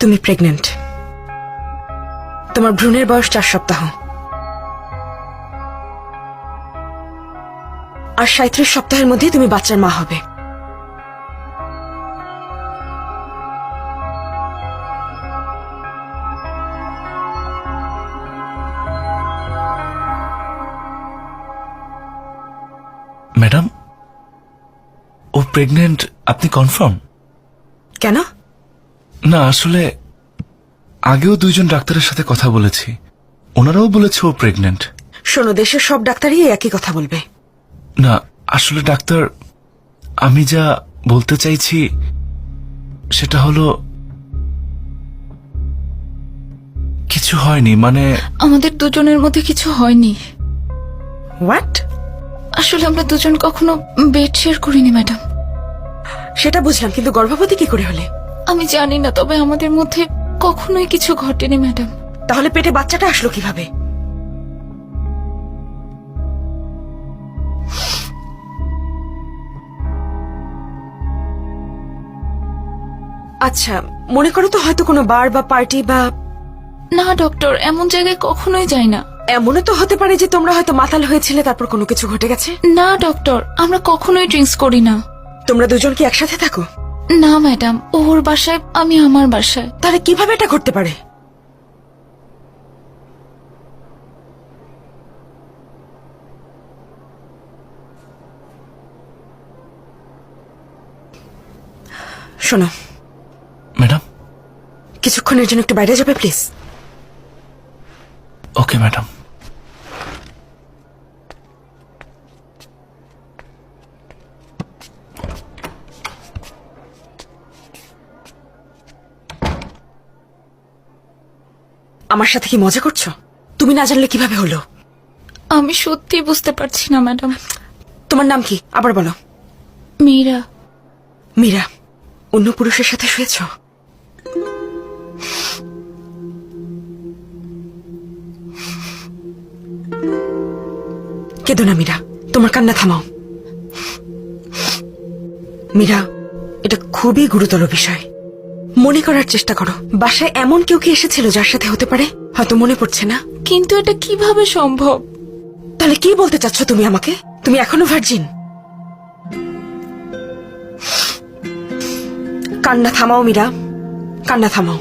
তুমি প্রেগনেন্ট। তোমার ভ্রূণের বয়স 4 সপ্তাহ, আর 37 সপ্তাহের মধ্যে তুমি বাচ্চার মা হবে। ম্যাডাম, ও প্রেগনেন্ট, আপনি কনফার্ম? কেন? না, আসলে আগেও 2 জন ডাক্তারের সাথে কথা বলেছি, ওনারাও বলেছে ও প্রেগনেন্ট। শোনো, দেশের সব ডাক্তারই একই কথা বলবে। না আসলে ডাক্তার, আমি যা বলতে চাইছি সেটা হলো কিছু হয়নি, মানে আমাদের দুজনের মধ্যে কিছু হয়নি। হোয়াট? আসলে আমরা দুজন কখনো বেড শেয়ার করিনি ম্যাডাম। সেটা বুঝলাম, কিন্তু গর্ভবতী কি করে হলে? আমি জানি না, তবে আমাদের মধ্যে কখনোই কিছু ঘটেনি ম্যাডাম। তাহলে পেটে বাচ্চাটা আসলো কিভাবে? আচ্ছা, মনে করো তো হয়তো কোনো বার বা পার্টি বা... না ডক্টর, এমন জায়গায় কখনোই যাই না। এমনও তো হতে পারে যে তোমরা হয়তো মাতাল হয়েছিলে, তারপর কোনো কিছু ঘটে গেছে। না ডক্টর, আমরা কখনোই ড্রিঙ্কস করি না। তোমরা দুজন কি একসাথে থাকো? না ম্যাডাম, ওর বাসায়, আমি আমার বাসায়। তাহলে কিভাবে এটা ঘটতে পারে? শোনো ম্যাডাম। কিছুক্ষণের জন্য একটু বাইরে যাবে প্লিজ? Okay madam. আমার সাথে কি মজা করছো? তুমি না জানলে কিভাবে হলো? আমি সত্যি বুঝতে পারছি না ম্যাডাম। তোমার নাম কি আবার বলো? মীরা। মীরা, অন্য পুরুষের সাথে শুয়েছ? কেঁদো না মীরা, তোমার কান্না থামাও। মীরা, এটা খুবই গুরুতর বিষয়। মনে করার চেষ্টা করো, বাসায় এমন কেউ কি এসেছিল যার সাথে হতে পারে? হয়তো মনে পড়ছে না। কিন্তু এটা কিভাবে সম্ভব? তাহলে কি বলতে চাচ্ছ তুমি আমাকে? তুমি এখনো ভার্জিন? কান্না থামাও মীরা, কান্না থামাও।